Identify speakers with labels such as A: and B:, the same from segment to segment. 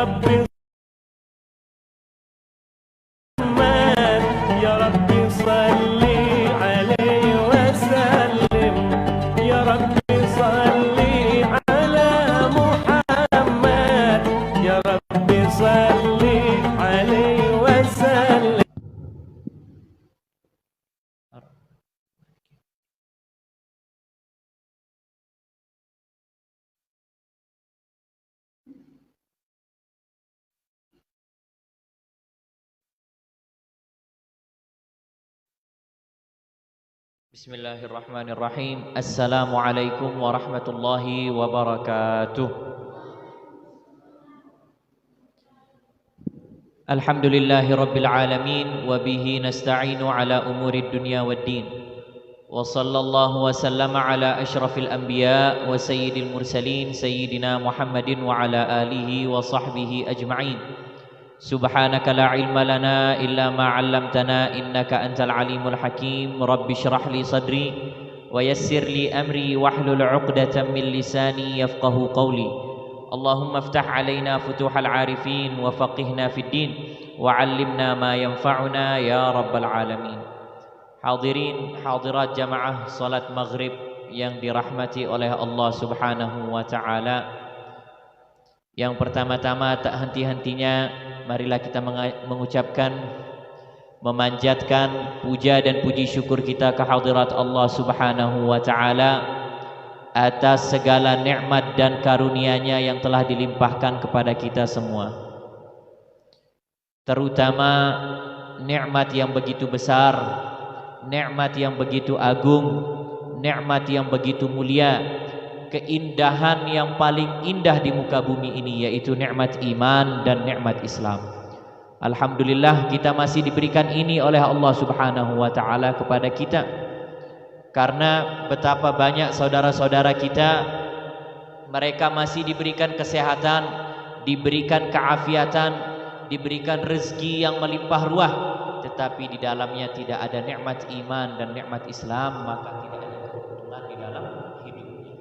A: Rabbi Muhammad, ya Rabbi salli alaihi wasallim, ya Rabbi salli ala Muhammad, ya Rabbi salli alaihi wasallim.
B: Bismillahirrahmanirrahim. Assalamualaikum warahmatullahi wabarakatuh. Alhamdulillahi rabbil alamin, wa bihi nasta'inu ala umurid dunya waddin. Wa sallallahu wa sallama ala ashrafil anbiya wa sayyidil mursalin sayyidina Muhammadin wa ala alihi wa sahbihi ajma'in. Subhanaka la ilma lana illa ma 'allamtana innaka antal alimul hakim. Rabbi shrah li sadri wa yassir li amri wahlul 'uqdatam min lisani yafqahu qawli. Allahumma iftah 'alaina futuhal 'arifin wa faqihna fid din wa 'allimna ma yanfa'una ya rabbal alamin. Hadirin hadirat jamaah salat maghrib yang dirahmati oleh Allah Subhanahu wa taala. Yang pertama-tama tak henti-hentinya marilah kita mengucapkan, memanjatkan puja dan puji syukur kita ke hadirat Allah Subhanahu wa taala atas segala nikmat dan karunia-Nya yang telah dilimpahkan kepada kita semua. Terutama nikmat yang begitu besar, nikmat yang begitu agung, nikmat yang begitu mulia, keindahan yang paling indah di muka bumi ini, yaitu nikmat iman dan nikmat Islam. Alhamdulillah kita masih diberikan ini oleh Allah Subhanahu wa taala kepada kita. Karena betapa banyak saudara-saudara kita, mereka masih diberikan kesehatan, diberikan keafiatan, diberikan rezeki yang melimpah ruah, tetapi di dalamnya tidak ada nikmat iman dan nikmat Islam, maka tidak ada keuntungan di dalam hidupnya.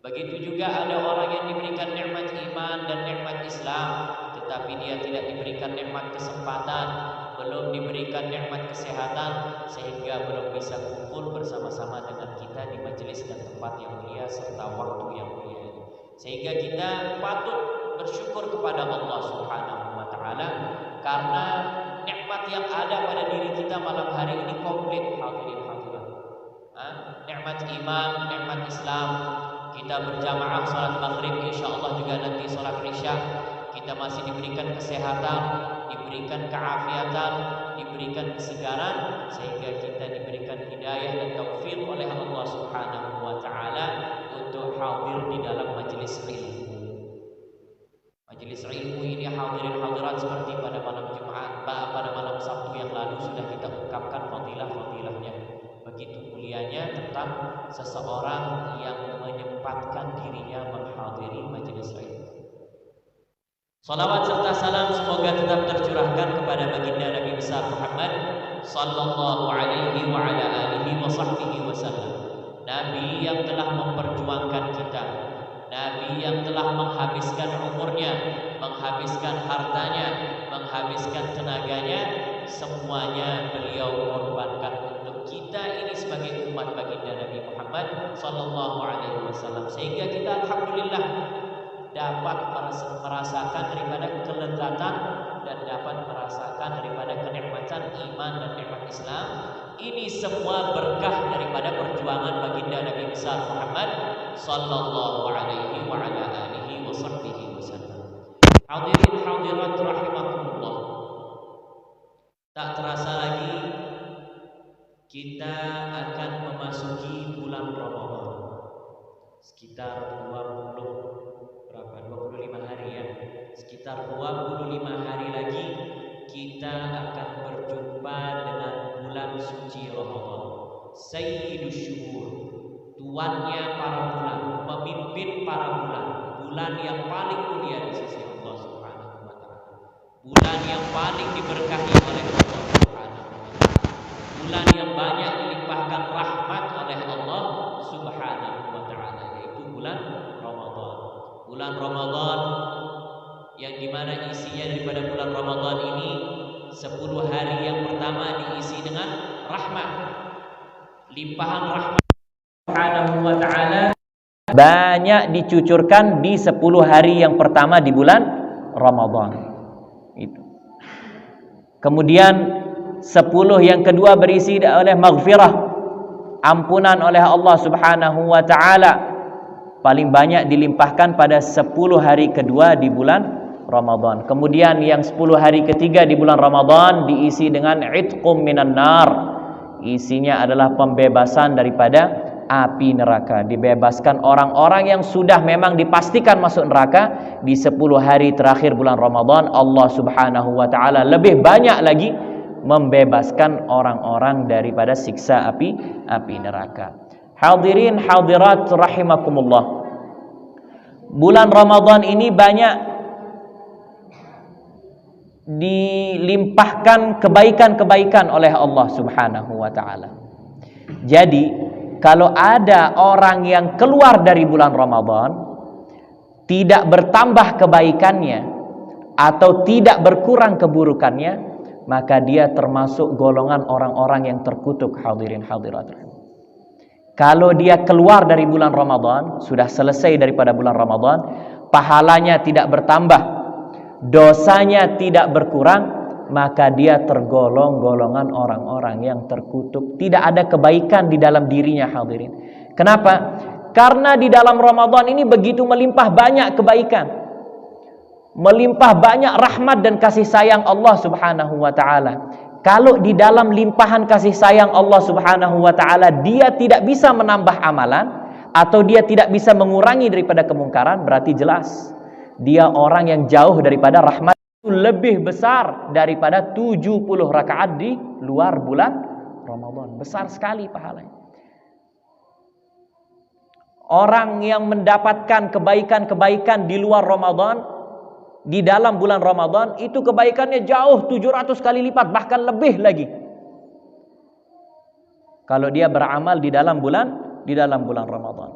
B: Begitu juga ada orang yang diberikan nikmat iman dan nikmat Islam, tetapi dia tidak diberikan nikmat kesempatan, belum diberikan nikmat kesehatan, sehingga belum bisa kumpul bersama-sama dengan kita di majelis dan tempat yang mulia serta waktu yang mulia ini. Sehingga kita patut bersyukur kepada Allah Subhanahu wa taala karena nikmat yang ada pada diri kita malam hari ini komplit, hadirin hadirat. Nikmat iman, nikmat Islam. Kita berjamaah salat maghrib, insyaallah juga nanti salat isya. Kita masih diberikan kesehatan, diberikan keafiatan, diberikan kesegaran, sehingga kita diberikan hidayah dan taufik oleh Allah Subhanahu wa taala untuk hadir di dalam majelis ilmu. Majelis ilmu ini hadirin hadirat seperti pada malam Jumat, pada malam Sabtu yang lalu sudah kita ungkapkan fadilah-fadilahnya. Begitu mulianya tentang seseorang yang menyempatkan dirinya menghadiri majelis ilmu. Salawat serta salam semoga tetap tercurahkan kepada baginda Nabi besar Muhammad sallallahu alaihi wa ala alihi wa sahbihi wasallam. Nabi yang telah memperjuangkan kita, Nabi yang telah menghabiskan umurnya, menghabiskan hartanya, menghabiskan tenaganya, semuanya beliau korbankan untuk kita ini sebagai umat baginda Nabi Muhammad sallallahu alaihi wasallam, sehingga kita alhamdulillah dapat merasakan daripada kelezatan dan dapat merasakan daripada kenikmatan iman dan nikmat Islam. Ini semua berkah daripada perjuangan baginda Nabi besar Muhammad sallallahu alaihi wa ala alihi wa sahbihi wasallam. Hadirin hadirat rahimakumullah. Tak terasa lagi kita akan memasuki bulan Ramadan. Sekitar 25 hari ya. Sekitar 25 hari lagi kita akan berjumpa dengan bulan suci Ramadan. Sayyidus syuhur, tuannya para bulan, pemimpin para bulan, bulan yang paling mulia di sisi Allah Subhanahu wa taala. Bulan yang paling diberkahi oleh Allah Subhanahu wa taala. Bulan yang banyak dilimpahkan rahmat oleh Allah Subhanahu wa taala, yaitu bulan Ramadan. Bulan Ramadan yang dimana isinya daripada bulan Ramadan ini 10 hari yang pertama diisi dengan rahmat, limpahan rahmat Subhanahu wa ta'ala banyak dicucurkan di 10 hari yang pertama di bulan Ramadan itu. Kemudian 10 yang kedua berisi oleh maghfirah, ampunan oleh Allah Subhanahu wa ta'ala, paling banyak dilimpahkan pada 10 hari kedua di bulan Ramadan. Kemudian yang 10 hari ketiga di bulan Ramadan diisi dengan itqum minan nar, isinya adalah pembebasan daripada api neraka. Dibebaskan orang-orang yang sudah memang dipastikan masuk neraka di 10 hari terakhir bulan Ramadan. Allah Subhanahu wa ta'ala lebih banyak lagi membebaskan orang-orang daripada siksa api neraka. Hadirin hadirat rahimakumullah, bulan Ramadan ini banyak dilimpahkan kebaikan-kebaikan oleh Allah Subhanahu wa ta'ala. Jadi kalau ada orang yang keluar dari bulan Ramadan tidak bertambah kebaikannya atau tidak berkurang keburukannya, maka dia termasuk golongan orang-orang yang terkutuk. Hadirin hadirat, kalau dia keluar dari bulan Ramadan, sudah selesai daripada bulan Ramadan, pahalanya tidak bertambah, dosanya tidak berkurang, maka dia tergolong golongan orang-orang yang terkutuk. Tidak ada kebaikan di dalam dirinya. Hadirin, kenapa? Karena di dalam Ramadan ini begitu melimpah banyak kebaikan, melimpah banyak rahmat dan kasih sayang Allah Subhanahu wa ta'ala. Kalau di dalam limpahan kasih sayang Allah Subhanahu wa ta'ala dia tidak bisa menambah amalan atau dia tidak bisa mengurangi daripada kemungkaran, berarti jelas dia orang yang jauh daripada rahmat, lebih besar daripada 70 rakaat di luar bulan Ramadan. Besar sekali pahalanya. Orang yang mendapatkan kebaikan-kebaikan di luar Ramadan, di dalam bulan Ramadan, itu kebaikannya jauh 700 kali lipat, bahkan lebih lagi kalau dia beramal di dalam bulan Ramadan.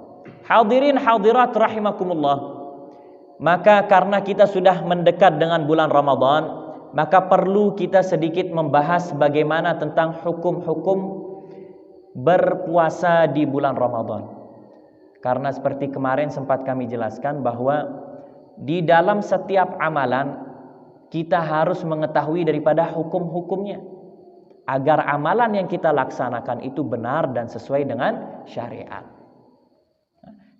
B: Hadirin hadirat rahimakumullah, maka karena kita sudah mendekat dengan bulan Ramadan, maka perlu kita sedikit membahas bagaimana tentang hukum-hukum berpuasa di bulan Ramadan. Karena seperti kemarin sempat kami jelaskan bahwa di dalam setiap amalan kita harus mengetahui daripada hukum-hukumnya agar amalan yang kita laksanakan itu benar dan sesuai dengan syariat.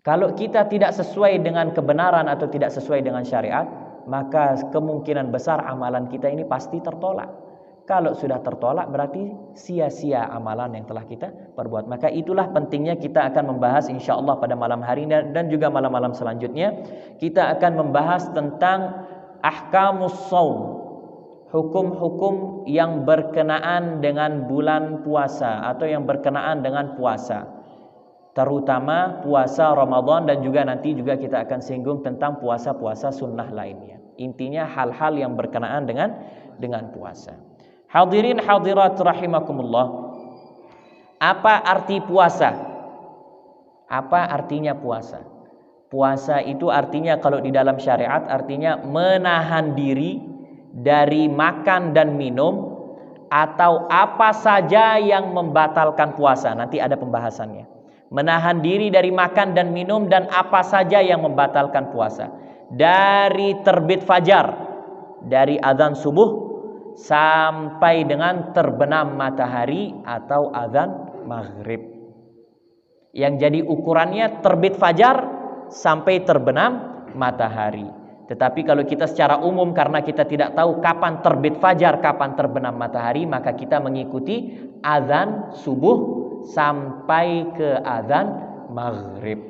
B: Kalau kita tidak sesuai dengan kebenaran atau tidak sesuai dengan syariat, maka kemungkinan besar amalan kita ini pasti tertolak. Kalau sudah tertolak berarti sia-sia amalan yang telah kita perbuat. Maka itulah pentingnya kita akan membahas insyaallah pada malam hari ini dan juga malam-malam selanjutnya. Kita akan membahas tentang ahkamus shaum, hukum-hukum yang berkenaan dengan bulan puasa atau yang berkenaan dengan puasa, terutama puasa Ramadan, dan juga nanti juga kita akan singgung tentang puasa-puasa sunnah lainnya. Intinya hal-hal yang berkenaan dengan puasa. Hadirin hadirat rahimakumullah, apa arti puasa? Apa artinya puasa? Puasa itu artinya kalau di dalam syariat artinya menahan diri dari makan dan minum atau apa saja yang membatalkan puasa. Nanti ada pembahasannya. Menahan diri dari makan dan minum dan apa saja yang membatalkan puasa. Dari terbit fajar, dari azan subuh sampai dengan terbenam matahari atau azan maghrib. Yang jadi ukurannya terbit fajar sampai terbenam matahari. Tetapi kalau kita secara umum, karena kita tidak tahu kapan terbit fajar, kapan terbenam matahari, maka kita mengikuti azan subuh sampai ke azan maghrib.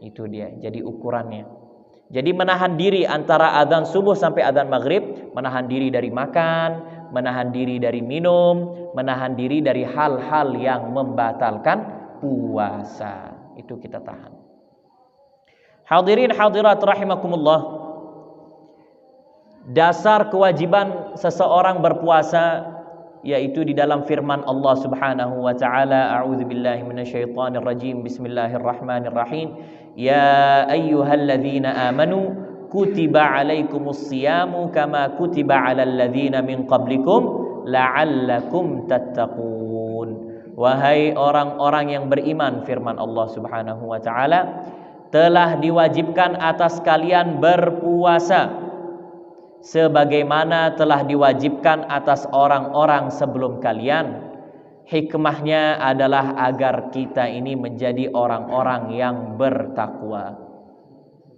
B: Itu dia jadi ukurannya. Jadi menahan diri antara azan subuh sampai azan maghrib, menahan diri dari makan, menahan diri dari minum, menahan diri dari hal-hal yang membatalkan puasa. Itu kita tahan. Hadirin hadirat rahimakumullah, dasar kewajiban seseorang berpuasa yaitu di dalam firman Allah Subhanahu wa taala, a'udzubillahi minasyaitonir rajim, bismillahirrahmanirrahim, ya ayyuhalladzina amanu kutiba alaikumus siyamu kama kutiba alal ladzina min qablikum la'allakum tattaqun. Wahai orang-orang yang beriman, firman Allah Subhanahu wa taala, telah diwajibkan atas kalian berpuasa sebagaimana telah diwajibkan atas orang-orang sebelum kalian. Hikmahnya adalah agar kita ini menjadi orang-orang yang bertakwa.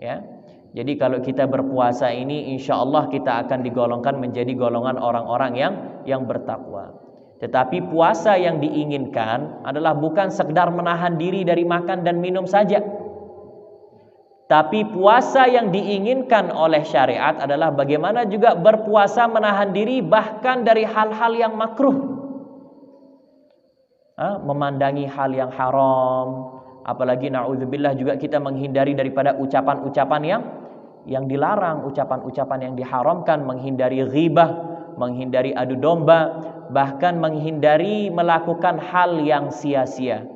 B: Ya. Jadi kalau kita berpuasa ini, insya Allah kita akan digolongkan menjadi golongan orang-orang yang bertakwa. Tetapi puasa yang diinginkan adalah bukan sekedar menahan diri dari makan dan minum saja. Tapi puasa yang diinginkan oleh syariat adalah bagaimana juga berpuasa menahan diri bahkan dari hal-hal yang makruh. Memandangi hal yang haram, apalagi na'udzubillah juga kita menghindari daripada ucapan-ucapan yang dilarang, ucapan-ucapan yang diharamkan, menghindari ghibah, menghindari adu domba, bahkan menghindari melakukan hal yang sia-sia.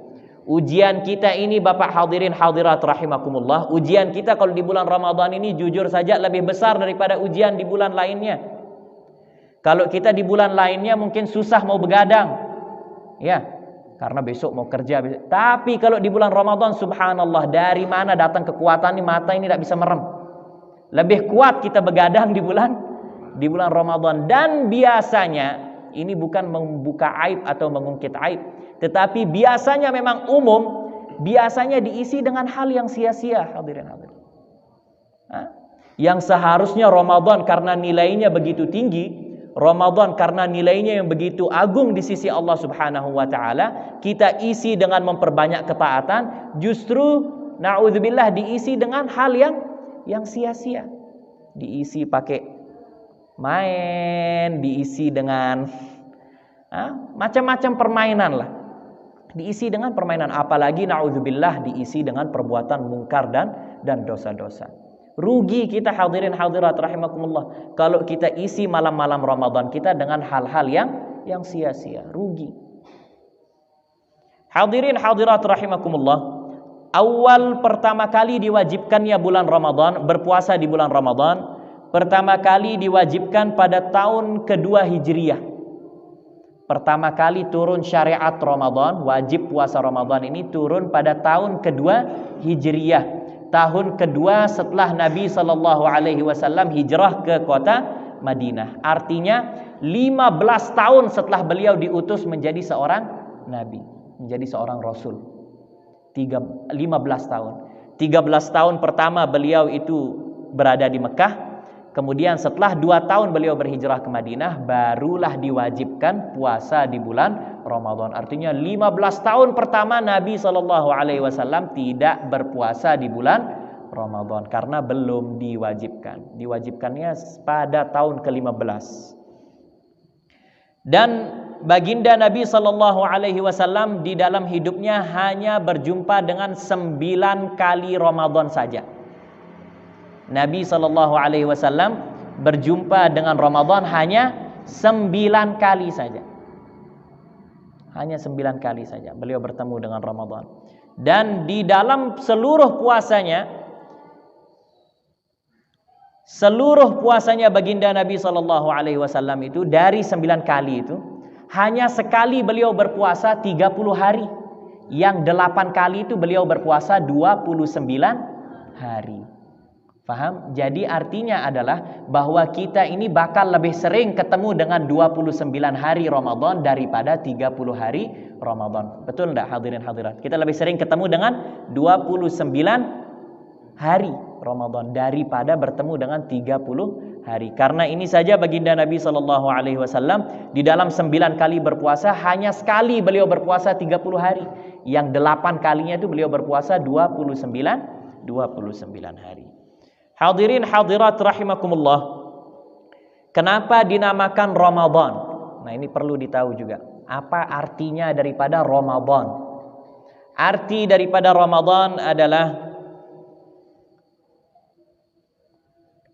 B: Ujian kita ini Bapak hadirin hadirat rahimakumullah, ujian kita kalau di bulan Ramadan ini jujur saja lebih besar daripada ujian di bulan lainnya. Kalau kita di bulan lainnya mungkin susah mau begadang, ya, karena besok mau kerja. Tapi kalau di bulan Ramadan, subhanallah, dari mana datang kekuatan ini? Mata ini tidak bisa merem. Lebih kuat kita begadang di bulan Ramadan. Dan biasanya ini bukan membuka aib atau mengungkit aib, tetapi biasanya memang umum, biasanya diisi dengan hal yang sia-sia, hadirin hadirin. Yang seharusnya Ramadan karena nilainya begitu tinggi, Ramadan karena nilainya yang begitu agung di sisi Allah Subhanahu wa taala, kita isi dengan memperbanyak ketaatan, justru naudzubillah diisi dengan hal yang sia-sia. Diisi pakai main, diisi dengan macam-macam permainan lah. Diisi dengan permainan, apalagi naudzubillah diisi dengan perbuatan mungkar dan dosa-dosa. Rugi kita hadirin hadirat rahimakumullah kalau kita isi malam-malam Ramadan kita dengan hal-hal yang sia-sia, rugi. Hadirin hadirat rahimakumullah, awal pertama kali diwajibkannya bulan Ramadan, berpuasa di bulan Ramadan, pertama kali diwajibkan pada tahun kedua Hijriyah. Pertama kali turun syariat Ramadan, wajib puasa Ramadan ini turun pada tahun kedua Hijriyah. Tahun kedua setelah Nabi SAW hijrah ke kota Madinah. Artinya 15 tahun setelah beliau diutus menjadi seorang Nabi, menjadi seorang Rasul. 15 tahun. 13 tahun pertama beliau itu berada di Mekah. Kemudian setelah 2 tahun beliau berhijrah ke Madinah, barulah diwajibkan puasa di bulan Ramadan. Artinya 15 tahun pertama Nabi SAW tidak berpuasa di bulan Ramadan karena belum diwajibkan. Diwajibkannya pada tahun ke-15. Dan baginda Nabi SAW di dalam hidupnya hanya berjumpa dengan 9 kali Ramadan saja. Nabi SAW berjumpa dengan Ramadan hanya 9 kali saja. Hanya 9 kali saja beliau bertemu dengan Ramadan. Dan di dalam seluruh puasanya baginda Nabi SAW itu, dari 9 kali itu hanya sekali beliau berpuasa 30 hari. Yang 8 kali itu beliau berpuasa 29 hari. Faham? Jadi artinya adalah bahwa kita ini bakal lebih sering ketemu dengan 29 hari Ramadan daripada 30 hari Ramadan. Betul enggak hadirin hadirat? Kita lebih sering ketemu dengan 29 hari Ramadan daripada bertemu dengan 30 hari. Karena ini saja baginda Nabi SAW di dalam 9 kali berpuasa hanya sekali beliau berpuasa 30 hari. Yang 8 kalinya itu beliau berpuasa 29 hari. Hadirin hadirat rahimakumullah, kenapa dinamakan Ramadan? Nah, ini perlu ditahu juga. Apa artinya daripada Ramadan? Arti daripada Ramadan adalah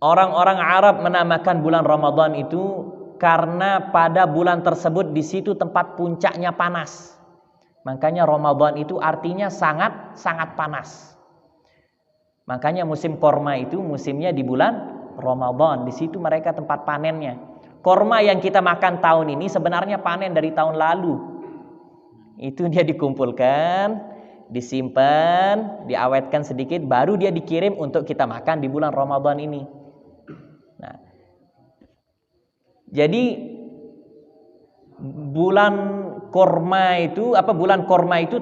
B: orang-orang Arab menamakan bulan Ramadan itu karena pada bulan tersebut di situ tempat puncaknya panas. Makanya Ramadan itu artinya sangat panas.
C: Makanya musim korma itu musimnya di bulan Ramadan. Di situ mereka tempat panennya. Korma yang kita makan tahun ini sebenarnya panen dari tahun lalu. Itu dia dikumpulkan, disimpan, diawetkan sedikit, baru dia dikirim untuk kita makan di bulan Ramadan ini. Nah, jadi bulan korma itu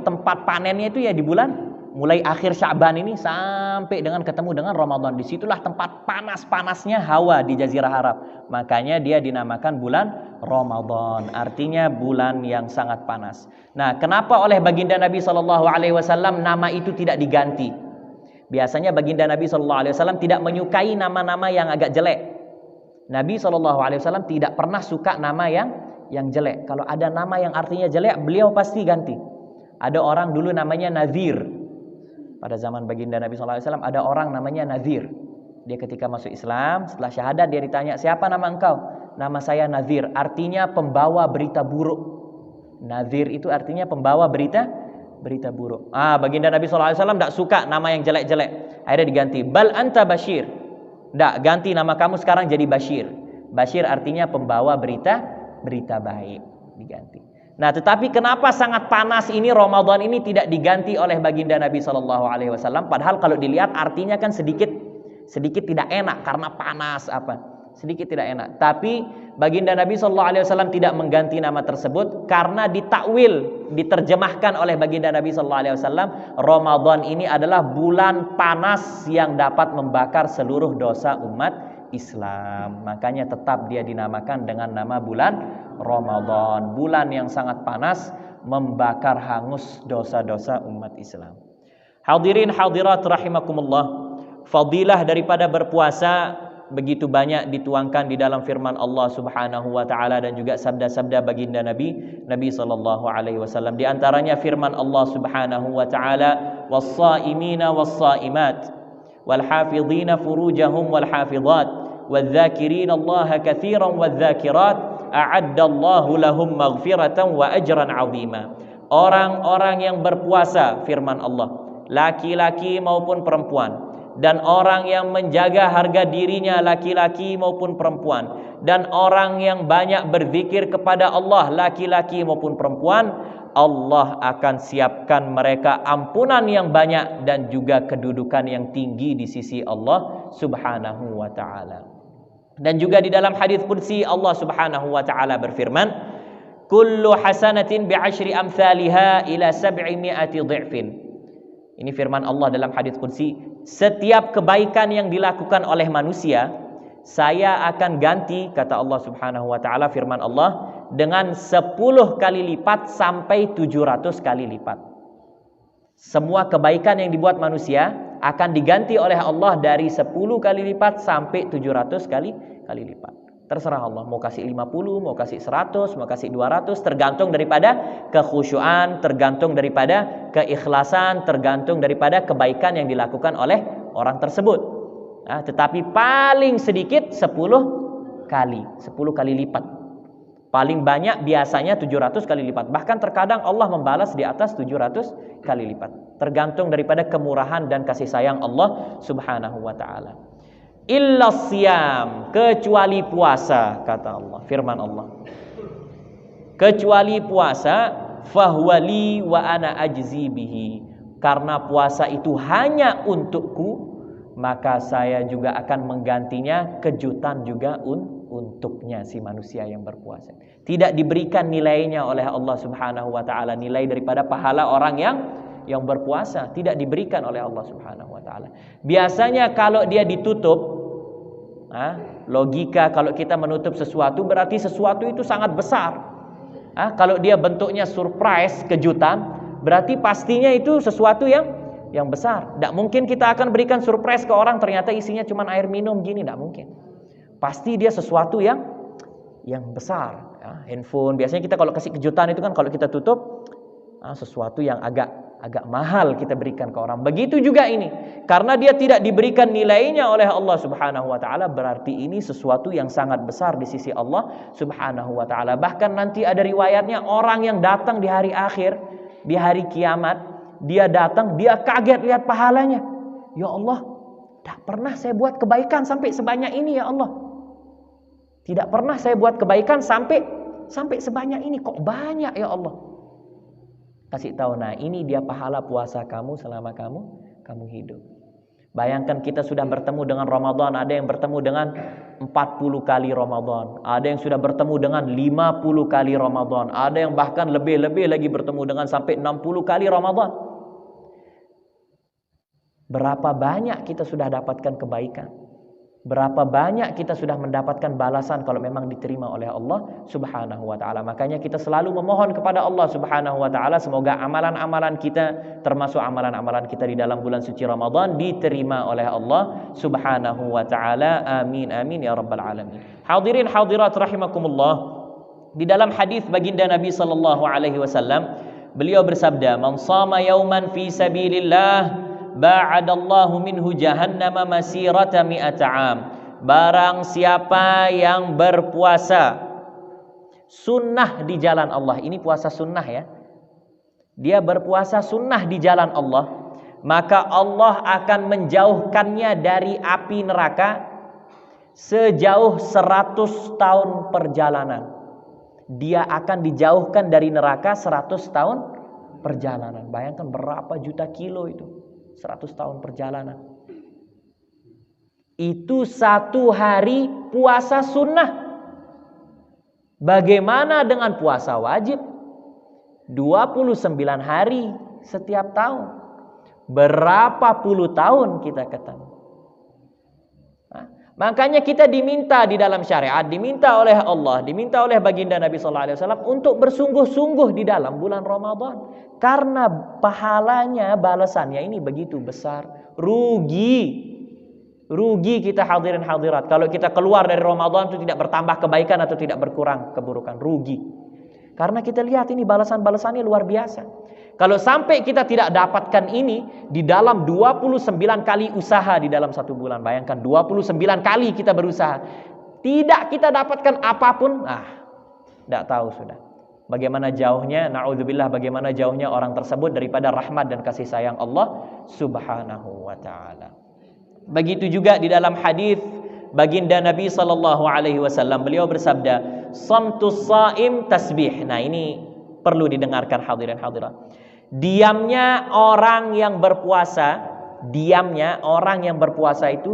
C: tempat panennya itu ya di bulan mulai akhir Sya'ban ini sampai dengan ketemu dengan Ramadan. Disitulah tempat panas-panasnya hawa di Jazirah Arab. Makanya dia dinamakan bulan Ramadan. Artinya bulan yang sangat panas. Nah, kenapa oleh baginda Nabi SAW nama itu tidak diganti? Biasanya baginda Nabi SAW tidak menyukai nama-nama yang agak jelek. Nabi SAW tidak pernah suka nama yang jelek. Kalau ada nama yang artinya jelek, beliau pasti ganti. Ada orang dulu namanya Nazir. Pada zaman baginda Nabi SAW ada orang namanya Nazir. Dia ketika masuk Islam, setelah syahadat dia ditanya, siapa nama engkau? Nama saya Nazir, artinya pembawa berita buruk. Nazir itu artinya pembawa berita buruk. Baginda Nabi SAW tidak suka nama yang jelek-jelek. Akhirnya diganti, bal anta Bashir. Tidak, ganti nama kamu sekarang jadi Bashir. Bashir artinya pembawa berita baik. Diganti. Nah, tetapi kenapa sangat panas ini Ramadan ini tidak diganti oleh baginda Nabi SAW? Padahal kalau dilihat artinya kan sedikit tidak enak karena panas sedikit tidak enak. Tapi baginda Nabi SAW tidak mengganti nama tersebut karena ditakwil, diterjemahkan oleh baginda Nabi SAW. Ramadan ini adalah bulan panas yang dapat membakar seluruh dosa umat Islam. Makanya tetap dia dinamakan dengan nama bulan Ramadan, bulan yang sangat panas, membakar hangus dosa-dosa umat Islam. Hadirin hadirat rahimakumullah, fadilah daripada berpuasa begitu banyak dituangkan di dalam firman Allah Subhanahu wa taala dan juga sabda-sabda baginda Nabi sallallahu alaihi wasallam. Di antaranya firman Allah Subhanahu wa taala, was-shaimina was-shaimat wal hafizina furujahum wal hafizat wadh-dhakirina Allah katsiran wadh-dhakirat a'addallahu lahum maghfiratan wa ajran 'azima. Orang-orang yang berpuasa, firman Allah, laki-laki maupun perempuan, dan orang yang menjaga harga dirinya, laki-laki maupun perempuan, dan orang yang banyak berzikir kepada Allah, laki-laki maupun perempuan, Allah akan siapkan mereka ampunan yang banyak dan juga kedudukan yang tinggi di sisi Allah Subhanahu wa ta'ala. Dan juga di dalam hadis qudsi Allah Subhanahu wa taala berfirman, kullu hasanatin bi'ashri amsalha ila 700 dhi'fin. Ini firman Allah dalam hadis qudsi, setiap kebaikan yang dilakukan oleh manusia, saya akan ganti, kata Allah Subhanahu wa taala, firman Allah, dengan 10 kali lipat sampai 700 kali lipat. Semua kebaikan yang dibuat manusia akan diganti oleh Allah dari 10 kali lipat sampai 700 kali lipat. Terserah Allah, mau kasih 50, mau kasih 100, mau kasih 200, tergantung daripada kekhusyuan, tergantung daripada keikhlasan, tergantung daripada kebaikan yang dilakukan oleh orang tersebut. Tetapi paling sedikit 10 kali lipat. Paling banyak biasanya 700 kali lipat. Bahkan terkadang Allah membalas di atas 700 kali lipat. Tergantung daripada kemurahan dan kasih sayang Allah Subhanahu wa ta'ala. Illa siyam, kecuali puasa, kata Allah, firman Allah. Kecuali puasa, fahuwali wa ana ajzi bihi. Karena puasa itu hanya untukku, maka saya juga akan menggantinya, kejutan juga untuknya si manusia yang berpuasa. Tidak diberikan nilainya oleh Allah Subhanahu wa ta'ala, nilai daripada pahala orang yang berpuasa tidak diberikan oleh Allah Subhanahu wa ta'ala. Biasanya kalau dia ditutup, logika kalau kita menutup sesuatu berarti sesuatu itu sangat besar. Kalau dia bentuknya surprise, kejutan, berarti pastinya itu sesuatu yang besar. Tidak mungkin kita akan berikan surprise ke orang ternyata isinya cuma air minum gini, tidak mungkin. Pasti dia sesuatu yang besar. Handphone biasanya kita kalau kasih kejutan itu kan kalau kita tutup sesuatu yang agak mahal kita berikan ke orang. Begitu juga ini. Karena dia tidak diberikan nilainya oleh Allah Subhanahu wa ta'ala, berarti ini sesuatu yang sangat besar di sisi Allah Subhanahu wa ta'ala. Bahkan nanti ada riwayatnya orang yang datang di hari akhir, di hari kiamat, dia datang, dia kaget lihat pahalanya. Ya Allah, Tidak pernah saya buat kebaikan sampai sebanyak ini ya Allah. Tidak pernah saya buat kebaikan sampai sebanyak ini. Kok banyak ya Allah? Kasih tahu, nah ini dia pahala puasa kamu selama kamu hidup. Bayangkan kita sudah bertemu dengan Ramadan, ada yang bertemu dengan 40 kali Ramadan, ada yang sudah bertemu dengan 50 kali Ramadan, ada yang bahkan lebih lagi bertemu dengan sampai 60 kali Ramadan. Berapa banyak kita sudah dapatkan kebaikan? Berapa banyak kita sudah mendapatkan balasan kalau memang diterima oleh Allah Subhanahu wa taala. Makanya kita selalu memohon kepada Allah Subhanahu wa taala semoga amalan-amalan kita, termasuk amalan-amalan kita di dalam bulan suci Ramadan, diterima oleh Allah Subhanahu wa taala. Amin amin ya rabbal alamin. Hadirin hadirat rahimakumullah. Di dalam hadis baginda Nabi sallallahu alaihi wasallam, beliau bersabda, "Man shama yauman fi sabilillah ba'adallahu minhu jahannama masirata mi'ata am." Barang siapa yang berpuasa sunnah di jalan Allah, ini puasa sunnah ya, dia berpuasa sunnah di jalan Allah, maka Allah akan menjauhkannya dari api neraka sejauh 100 tahun perjalanan. Dia akan dijauhkan dari neraka 100 tahun perjalanan. Bayangkan berapa juta kilo itu, 100 tahun perjalanan. Itu satu hari puasa sunnah. Bagaimana dengan puasa wajib? 29 hari setiap tahun. Berapa puluh tahun kita ketemu. Nah, makanya kita diminta di dalam syariat, diminta oleh Allah, diminta oleh baginda Nabi SAW untuk bersungguh-sungguh di dalam bulan Ramadan. Karena pahalanya, balasannya ini begitu besar. Rugi kita hadirin hadirat kalau kita keluar dari Ramadan itu tidak bertambah kebaikan atau tidak berkurang keburukan. Rugi. Karena kita lihat ini balasan-balasannya luar biasa. Kalau sampai kita tidak dapatkan ini di dalam 29 kali usaha di dalam satu bulan. Bayangkan 29 kali kita berusaha, tidak kita dapatkan apapun, tidak tahu sudah bagaimana jauhnya, na'udzubillah, bagaimana jauhnya orang tersebut daripada rahmat dan kasih sayang Allah Subhanahu wa taala. Begitu juga di dalam hadis baginda Nabi sallallahu alaihi wasallam, beliau bersabda, "Shamtus shaim tasbih." Nah, ini perlu didengarkan hadirin hadirat. Diamnya orang yang berpuasa, itu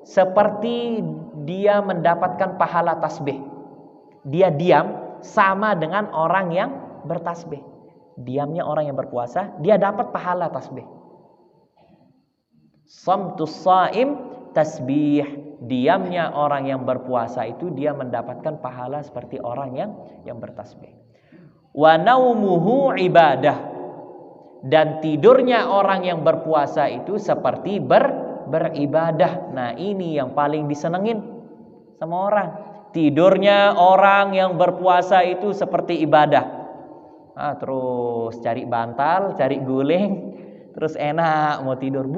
C: seperti dia mendapatkan pahala tasbih. Dia diam sama dengan orang yang bertasbih. Diamnya orang yang berpuasa, dia dapat pahala tasbih. Shamtus shaim tasbih. Diamnya orang yang berpuasa itu dia mendapatkan pahala seperti orang yang bertasbih. Wa naumuhu ibadah. Dan tidurnya orang yang berpuasa itu seperti beribadah. Nah, ini yang paling disenengin sama orang. Tidurnya orang yang berpuasa itu seperti ibadah. Terus cari bantal, cari guling, terus enak mau tidur.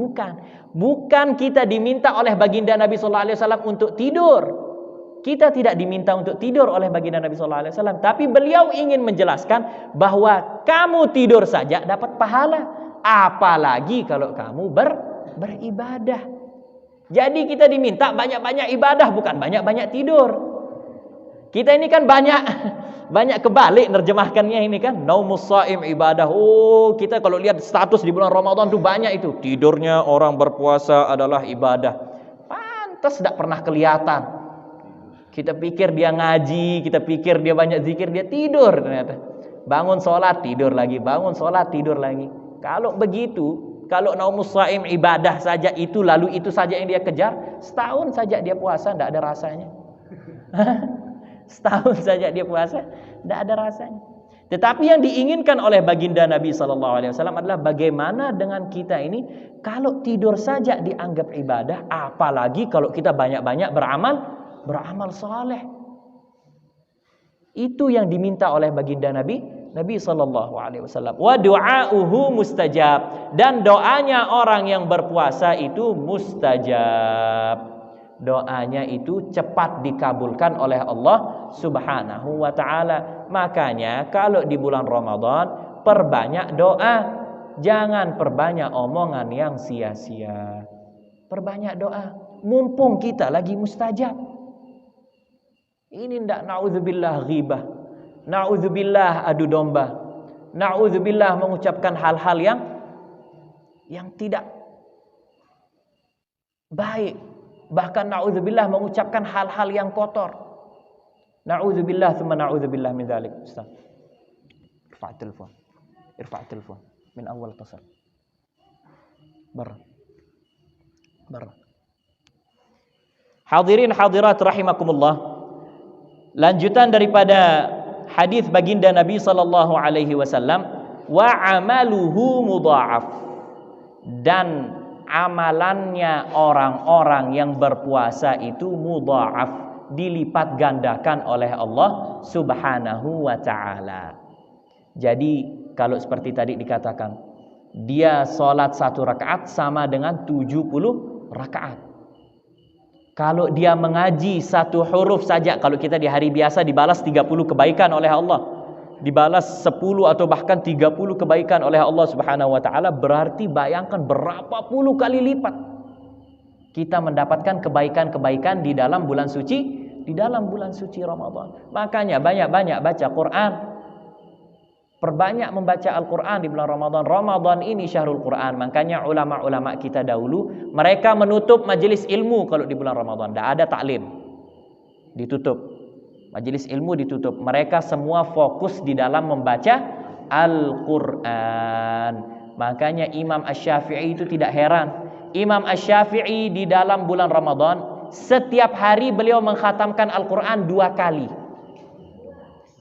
C: Bukan kita diminta oleh baginda Nabi SAW untuk tidur. Kita tidak diminta untuk tidur oleh baginda Nabi SAW. Tapi beliau ingin menjelaskan bahwa kamu tidur saja dapat pahala. Apalagi kalau kamu beribadah. Jadi kita diminta banyak-banyak ibadah, bukan banyak-banyak tidur. Kita ini kan banyak kebalik nerjemahkannya ini kan. Naumus shaim ibadah. Kita kalau lihat status di bulan Ramadan tuh banyak itu. Tidurnya orang berpuasa adalah ibadah. Pantas tidak pernah kelihatan. Kita pikir dia ngaji, kita pikir dia banyak zikir, dia tidur ternyata. Bangun sholat, tidur lagi. Bangun sholat, tidur lagi. Kalau begitu, kalau naumus shaim ibadah saja itu, lalu itu saja yang dia kejar, setahun saja dia puasa, tidak ada rasanya. Setahun saja dia puasa, tidak ada rasanya. Tetapi yang diinginkan oleh baginda Nabi SAW adalah bagaimana dengan kita ini, kalau tidur saja dianggap ibadah, apalagi kalau kita banyak-banyak beramal saleh. Itu yang diminta oleh baginda Nabi SAW. Wa du'auhu mustajab. Dan doanya orang yang berpuasa itu mustajab. Doanya itu cepat dikabulkan oleh Allah Subhanahu wa ta'ala. Makanya kalau di bulan Ramadan perbanyak doa, jangan perbanyak omongan yang sia-sia. Perbanyak doa. Mumpung kita lagi mustajab. Ini ndak na'udzubillah ghibah. Na'udzubillah adu domba. Na'udzubillah mengucapkan hal-hal yang tidak baik. Bahkan na'udzubillah mengucapkan hal-hal yang kotor. Na'udzubillah thumma na'udzubillah min dzalik. Ustaz. Irfa' telepon. Irfa' telepon min awal tasal. Barra. Hadirin hadirat rahimakumullah. Lanjutan daripada hadis baginda Nabi sallallahu alaihi wasallam, wa amaluhu mudha'af, dan amalannya orang-orang yang berpuasa itu mudha'af, dilipat gandakan oleh Allah Subhanahu wa taala. Jadi kalau seperti tadi dikatakan, dia salat 1 rakaat sama dengan 70 rakaat. Kalau dia mengaji 1 huruf saja, kalau kita di hari biasa dibalas 30 kebaikan oleh Allah, dibalas 10 atau bahkan 30 kebaikan oleh Allah Subhanahu wa taala, berarti bayangkan berapa puluh kali lipat kita mendapatkan kebaikan-kebaikan di dalam bulan suci Ramadan. Makanya banyak-banyak baca Quran. Perbanyak membaca Al-Quran di bulan Ramadan. Ramadan ini syahrul Quran. Makanya ulama-ulama kita dahulu, mereka menutup majelis ilmu kalau di bulan Ramadan. Tidak ada taklim, ditutup. Majelis ilmu ditutup. Mereka semua fokus di dalam membaca Al-Quran. Makanya Imam Asy-Syafi'i itu tidak heran. Imam Asy-Syafi'i di dalam bulan Ramadan, setiap hari beliau mengkhatamkan Al-Quran 2 kali.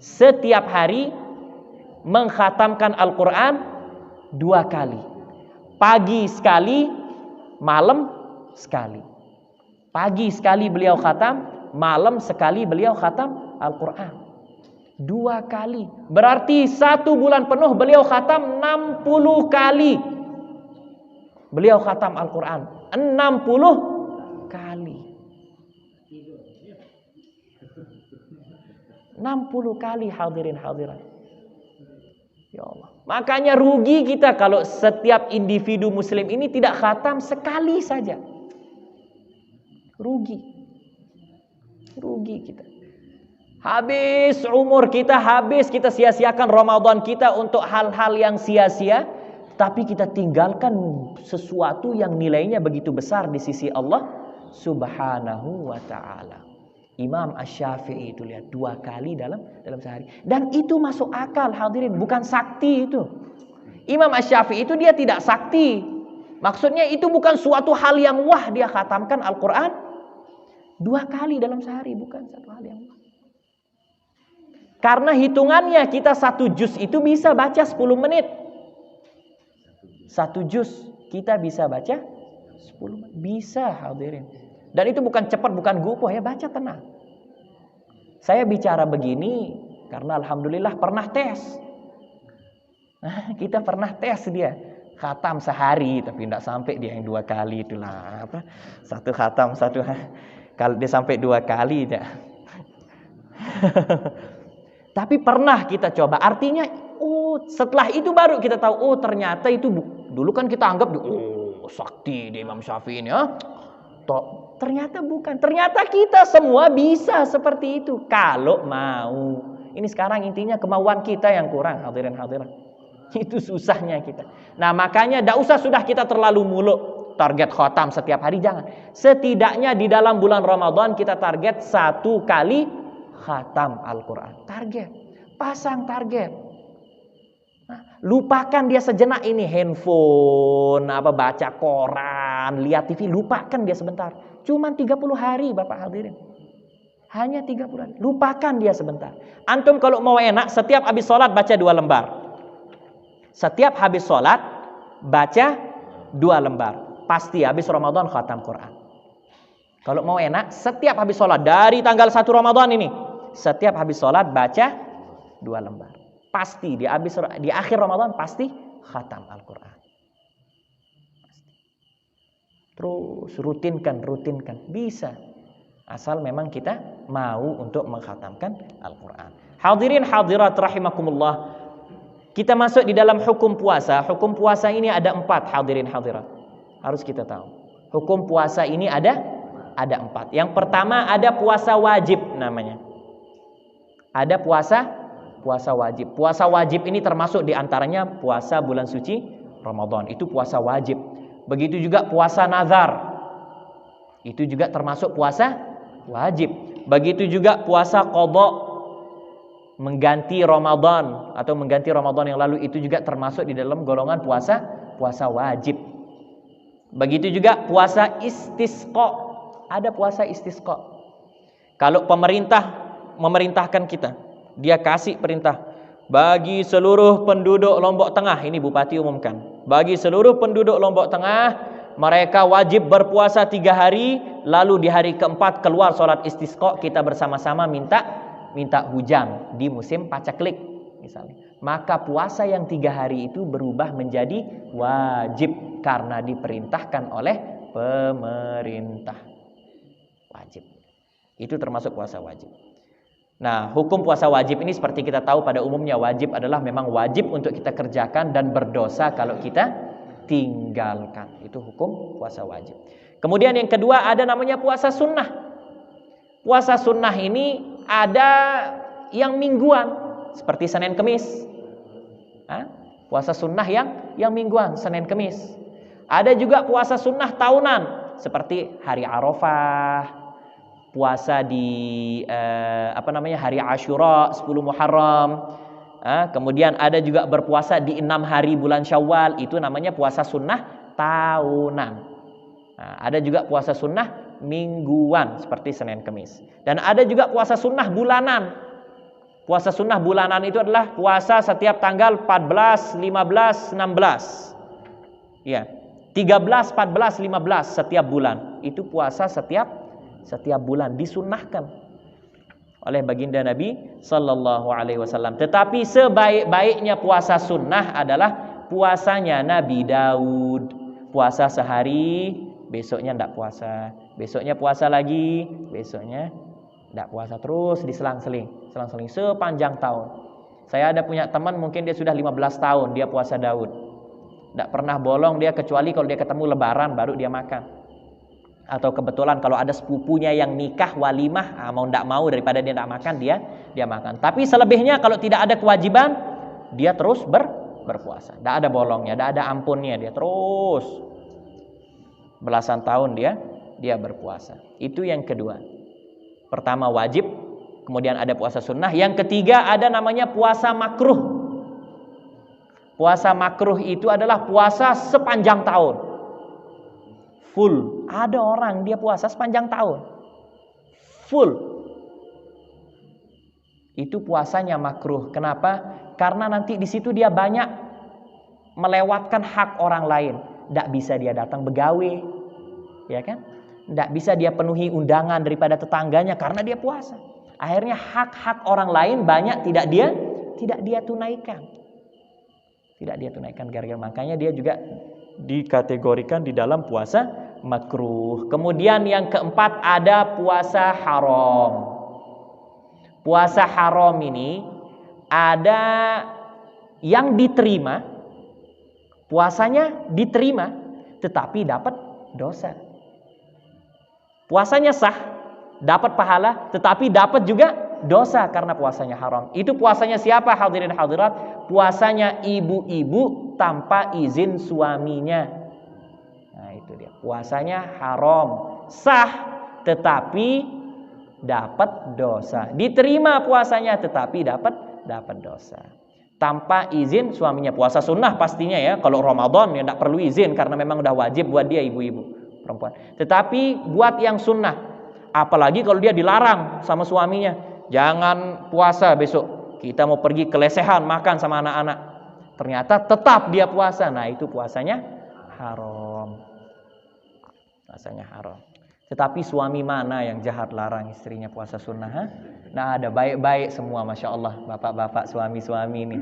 C: Setiap hari mengkhatamkan Al-Quran 2 kali. Pagi sekali, malam sekali. Pagi sekali beliau khatam, malam sekali beliau khatam Al-Quran. 2 kali. Berarti 1 bulan penuh beliau khatam 60 kali. Beliau khatam Al-Quran 60 kali. 60 kali hadirin hadirat. Ya Allah. Makanya rugi kita kalau setiap individu muslim ini tidak khatam sekali saja. Rugi kita. Habis umur kita, habis kita sia-siakan Ramadan kita untuk hal-hal yang sia-sia, tapi kita tinggalkan sesuatu yang nilainya begitu besar di sisi Allah Subhanahu wa taala. Imam Asy-Syafi'i itu lihat 2 kali dalam sehari. Dan itu masuk akal hadirin, bukan sakti itu. Imam Asy-Syafi'i itu dia tidak sakti. Maksudnya itu bukan suatu hal yang wah dia khatamkan Al-Quran 2 kali dalam sehari, bukan satu hal yang wah. Karena hitungannya kita 1 juz itu bisa baca 10 menit. 1 juz kita bisa baca 10 menit. Bisa hadirin. Dan itu bukan cepat, bukan gupuh ya, baca tenang. Saya bicara begini karena alhamdulillah pernah tes. Kita pernah tes dia. Khatam sehari, tapi tidak sampai dia yang 2 kali itulah. Apa? 1 khatam, 1 kalau dia sampai 2 kali ya. Tapi pernah kita coba. Artinya, setelah itu baru kita tahu, ternyata itu dulu kan kita anggap sakti di Imam Syafi'i ini, ternyata bukan. Ternyata kita semua bisa seperti itu kalau mau. Ini sekarang intinya kemauan kita yang kurang, hadirin hadirat. Itu susahnya kita. Nah, makanya tidak usah sudah kita terlalu muluk target khatam setiap hari, jangan. Setidaknya di dalam bulan Ramadan kita target 1 kali khatam Al-Quran. Target. Pasang target. Nah, lupakan dia sejenak ini handphone, baca koran, lihat TV, lupakan dia sebentar. Cuman 30 hari Bapak hadirin. Hanya 30 hari. Lupakan dia sebentar. Antum kalau mau enak, setiap habis sholat baca 2 lembar. Setiap habis sholat baca 2 lembar. Pasti habis Ramadan khatam Quran. Kalau mau enak, setiap habis sholat dari tanggal 1 Ramadan ini, setiap habis sholat baca 2 lembar. Pasti di akhir Ramadan pasti khatam Al-Quran. Terus rutinkan. Bisa. Asal memang kita mau untuk mengkhatamkan Al-Quran. Hadirin hadirat rahimakumullah. Kita masuk di dalam hukum puasa. Hukum puasa ini ada 4 hadirin hadirat. Harus kita tahu. Hukum puasa ini ada 4. Yang pertama ada puasa wajib namanya. Ada puasa wajib. Puasa wajib ini termasuk diantaranya puasa bulan suci Ramadan. Itu puasa wajib. Begitu juga puasa nazar. Itu juga termasuk puasa wajib. Begitu juga puasa qadha, mengganti Ramadan atau mengganti Ramadan yang lalu, itu juga termasuk di dalam golongan puasa wajib. Begitu juga puasa istisqa. Ada puasa istisqa. Kalau pemerintah memerintahkan kita, dia kasih perintah bagi seluruh penduduk Lombok Tengah, ini bupati umumkan, bagi seluruh penduduk Lombok Tengah mereka wajib berpuasa 3 hari, lalu di hari keempat keluar sholat istisqa, kita bersama-sama minta hujan di musim pacaklik misalnya. Maka puasa yang 3 hari itu berubah menjadi wajib karena diperintahkan oleh pemerintah. Wajib. Itu termasuk puasa wajib. Nah, hukum puasa wajib ini seperti kita tahu pada umumnya wajib adalah memang wajib untuk kita kerjakan dan berdosa kalau kita tinggalkan. Itu hukum puasa wajib. Kemudian yang kedua ada namanya puasa sunnah. Puasa sunnah ini ada yang mingguan seperti Senin Kemis. Puasa sunnah yang mingguan, Senin Kemis. Ada juga puasa sunnah tahunan seperti hari Arafah, puasa di hari Asyura 10 Muharram. Kemudian ada juga berpuasa di 6 hari bulan Syawal, itu namanya puasa sunnah tahunan. Ada juga puasa sunnah mingguan seperti Senin Kemis. Dan ada juga puasa sunnah bulanan. Puasa sunnah bulanan itu adalah puasa setiap tanggal 14, 15, 16. Ya, 13, 14, 15 setiap bulan. Itu puasa setiap bulan disunnahkan oleh baginda Nabi sallallahu alaihi wasallam. Tetapi sebaik-baiknya puasa sunnah adalah puasanya Nabi Daud. Puasa sehari, besoknya tidak puasa, besoknya puasa lagi, besoknya tidak puasa, terus diselang-seling sepanjang tahun. Saya ada punya teman, mungkin dia sudah 15 tahun dia puasa Daud, tidak pernah bolong dia, kecuali kalau dia ketemu lebaran baru dia makan, atau kebetulan kalau ada sepupunya yang nikah walimah, mau tidak mau daripada dia tidak makan, dia makan. Tapi selebihnya kalau tidak ada kewajiban, dia terus berpuasa, tidak ada bolongnya, tidak ada ampunnya, dia terus belasan tahun dia berpuasa. Itu yang kedua. Pertama wajib, kemudian ada puasa sunnah. Yang ketiga ada namanya puasa makruh. Puasa makruh itu adalah puasa sepanjang tahun, full. Ada orang dia puasa sepanjang tahun, full. Itu puasanya makruh. Kenapa? Karena nanti di situ dia banyak melewatkan hak orang lain. Tidak bisa dia datang begawe, ya kan? Tidak bisa dia penuhi undangan daripada tetangganya karena dia puasa. Akhirnya hak-hak orang lain banyak tidak dia tunaikan. Tidak dia tunaikan gara-gara, makanya dia juga dikategorikan di dalam puasa makruh. Kemudian yang keempat ada puasa haram. Puasa haram ini ada yang diterima, puasanya diterima tetapi dapat dosa. Puasanya sah, dapat pahala, tetapi dapat juga dosa karena puasanya haram. Itu puasanya siapa hadirin hadirat? Puasanya ibu-ibu tanpa izin suaminya. Nah itu dia, puasanya haram, sah tetapi dapat dosa. Diterima puasanya tetapi dapat dosa tanpa izin suaminya. Puasa sunnah pastinya ya. Kalau Ramadan ya tidak perlu izin karena memang udah wajib buat dia ibu-ibu perempuan. Tetapi buat yang sunnah, apalagi kalau dia dilarang sama suaminya, jangan puasa besok, kita mau pergi ke lesehan makan sama anak-anak, ternyata tetap dia puasa. Nah itu puasanya haram. Puasanya haram. Tetapi suami mana yang jahat larang istrinya puasa sunnah? Nah ada baik-baik semua, masya Allah, bapak-bapak suami-suami ini,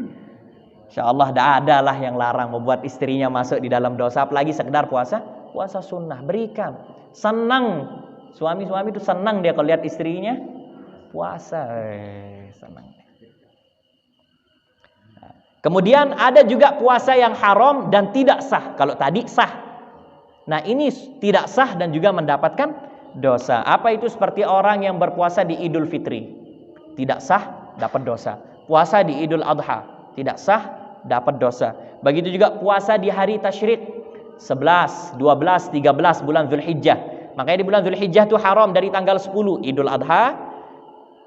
C: insya Allah tidak ada lah yang larang membuat istrinya masuk di dalam dosa, apalagi sekedar puasa sunnah. Berikan, senang suami-suami itu, senang dia kalau lihat istrinya puasa, senang. Kemudian ada juga puasa yang haram dan tidak sah. Kalau tadi sah, Nah, ini tidak sah dan juga mendapatkan dosa. Apa itu? Seperti orang yang berpuasa di Idul Fitri. Tidak sah, dapat dosa. Puasa di Idul Adha. Tidak sah, dapat dosa. Begitu juga puasa di hari tasyrik. 11, 12, 13 bulan Zulhijjah. Makanya di bulan Zulhijjah itu haram dari tanggal 10 Idul Adha,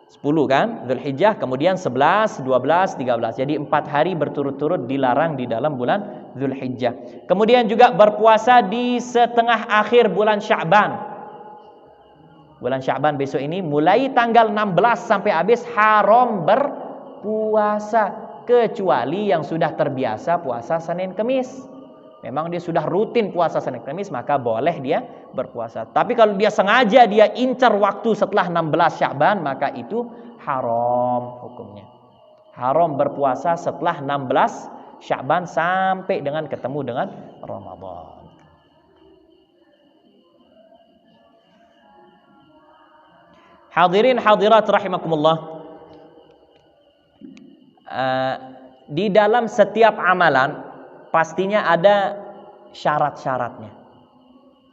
C: 10 kan Zulhijjah, kemudian 11, 12, 13. Jadi 4 hari berturut-turut dilarang di dalam bulan Zulhijjah. Kemudian juga berpuasa di setengah akhir bulan Sya'ban. Bulan Sya'ban besok ini mulai tanggal 16 sampai habis haram berpuasa, kecuali yang sudah terbiasa puasa Senin Kemis. Memang dia sudah rutin puasa Senin Kemis, maka boleh dia berpuasa. Tapi kalau dia sengaja dia incar waktu setelah 16 Sya'ban, maka itu haram hukumnya. Haram berpuasa setelah 16 Sya'ban sampai dengan ketemu dengan Ramadan. Hadirin hadirat rahimakumullah. Di dalam setiap amalan pastinya ada syarat-syaratnya.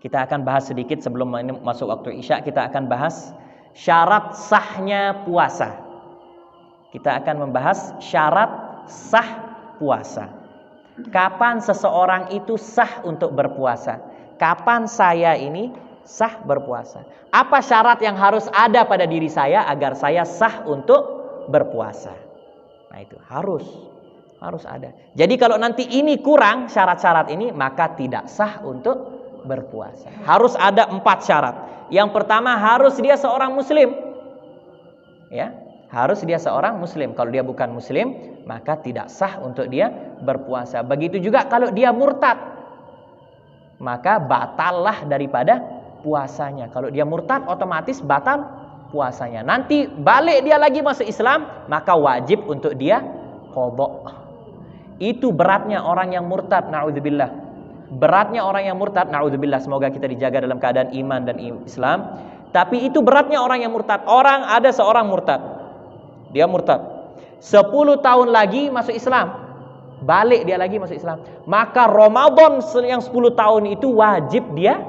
C: Kita akan bahas sedikit sebelum masuk waktu Isya. Kita akan bahas syarat sahnya puasa. Kita akan membahas syarat sah puasa. Kapan seseorang itu sah untuk berpuasa? Kapan saya ini sah berpuasa? Apa syarat yang harus ada pada diri saya agar saya sah untuk berpuasa? Nah, itu harus ada. Jadi kalau nanti ini kurang syarat-syarat ini, maka tidak sah untuk berpuasa. Harus ada 4 syarat. Yang pertama, harus dia seorang muslim. Ya, harus dia seorang muslim. Kalau dia bukan muslim, maka tidak sah untuk dia berpuasa. Begitu juga kalau dia murtad, maka batallah daripada puasanya. Kalau dia murtad, otomatis batal puasanya. Nanti balik dia lagi masuk Islam, maka wajib untuk dia qadha. Itu beratnya orang yang murtad, na'udzubillah. Beratnya orang yang murtad, na'udzubillah. Semoga kita dijaga dalam keadaan iman dan Islam. Tapi itu beratnya orang yang murtad. Ada seorang murtad. Dia murtad. 10 tahun lagi masuk Islam. Balik dia lagi masuk Islam. Maka Ramadan yang 10 tahun itu wajib dia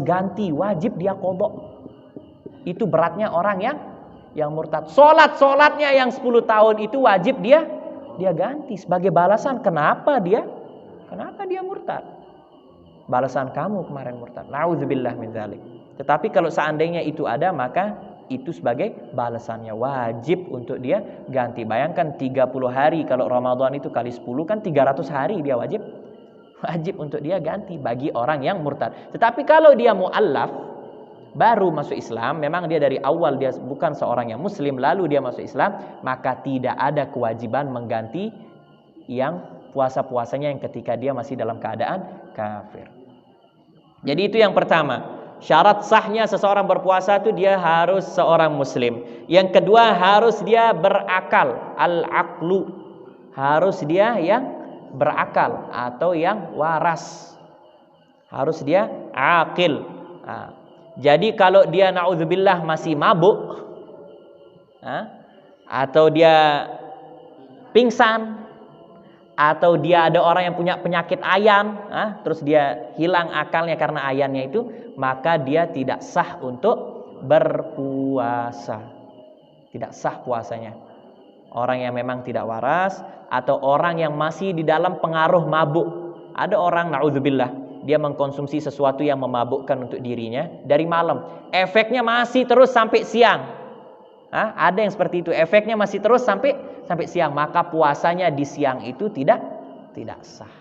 C: ganti, wajib dia qadha. Itu beratnya orang yang murtad. Solatnya yang 10 tahun itu wajib dia ganti sebagai balasan kenapa dia murtad. Balasan kamu kemarin murtad. Nauzubillah min dzalik. Tetapi kalau seandainya itu ada, maka itu sebagai balasannya, wajib untuk dia ganti. Bayangkan 30 hari, kalau Ramadan itu kali 10 kan 300 hari dia wajib untuk dia ganti bagi orang yang murtad. Tetapi kalau dia mu'allaf, baru masuk Islam, memang dia dari awal dia bukan seorang yang muslim, lalu dia masuk Islam, maka tidak ada kewajiban mengganti yang puasa-puasanya yang ketika dia masih dalam keadaan kafir. Jadi itu yang pertama. Syarat sahnya seseorang berpuasa itu dia harus seorang muslim. Yang kedua, harus dia berakal, al-aqlu. Harus dia yang berakal atau yang waras. Harus dia aqil. Jadi kalau dia na'udzubillah masih mabuk, atau dia pingsan, atau dia ada orang yang punya penyakit ayan, terus dia hilang akalnya karena ayannya itu, maka dia tidak sah untuk berpuasa. Tidak sah puasanya. Orang yang memang tidak waras, atau orang yang masih di dalam pengaruh mabuk. Ada orang na'udzubillah, dia mengkonsumsi sesuatu yang memabukkan untuk dirinya dari malam. Efeknya masih terus sampai siang. Ada yang seperti itu. Efeknya masih terus sampai siang. Maka puasanya di siang itu tidak sah.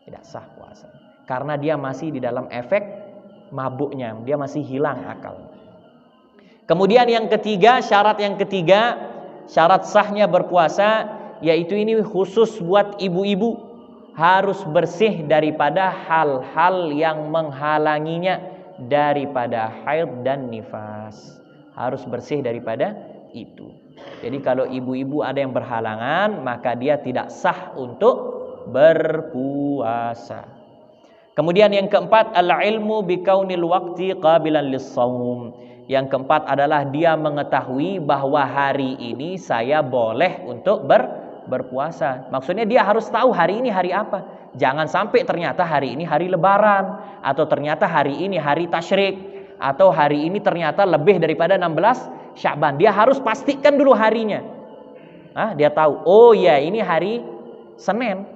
C: Tidak sah puasanya. Karena dia masih di dalam efek mabuknya. Dia masih hilang akal. Kemudian yang ketiga, syarat sahnya berpuasa, yaitu ini khusus buat ibu-ibu. Harus bersih daripada hal-hal yang menghalanginya daripada haid dan nifas. Harus bersih daripada itu. Jadi kalau ibu-ibu ada yang berhalangan, maka dia tidak sah untuk berpuasa. Kemudian yang keempat, al-ilmu bikaunil waqti qabilan lis-shaum. Yang keempat adalah dia mengetahui bahwa hari ini saya boleh untuk berpuasa. Maksudnya dia harus tahu hari ini hari apa. Jangan sampai ternyata hari ini hari lebaran, atau ternyata hari ini hari tasyrik, atau hari ini ternyata lebih daripada 16 Sya'ban. Dia harus pastikan dulu harinya. Dia tahu, oh ya ini hari Senin,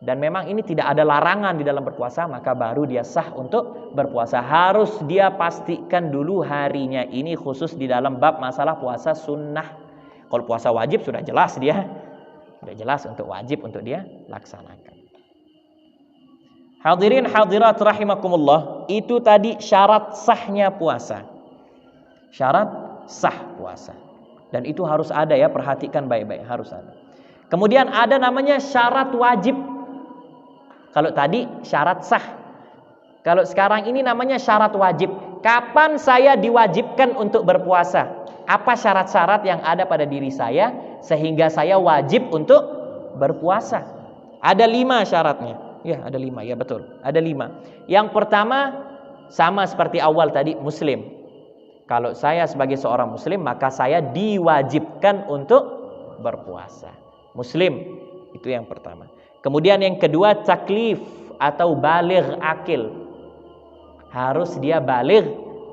C: dan memang ini tidak ada larangan di dalam berpuasa, maka baru dia sah untuk berpuasa. Harus dia pastikan dulu harinya. Ini khusus di dalam bab masalah puasa sunnah. Kalau puasa wajib sudah jelas untuk wajib untuk dia laksanakan. Hadirin hadirat rahimakumullah, itu tadi syarat sahnya puasa. Syarat sah puasa. Dan itu harus ada ya, perhatikan baik-baik, harus ada. Kemudian ada namanya syarat wajib. Kalau tadi syarat sah. Kalau sekarang ini namanya syarat wajib. Kapan saya diwajibkan untuk berpuasa? Apa syarat-syarat yang ada pada diri saya sehingga saya wajib untuk berpuasa? Ada 5 syaratnya. Ya, ada 5. Ya, betul. Ada 5. Yang pertama, sama seperti awal tadi, muslim. Kalau saya sebagai seorang muslim, maka saya diwajibkan untuk berpuasa. Muslim, itu yang pertama. Kemudian yang kedua, taklif atau baligh akil. Harus dia baligh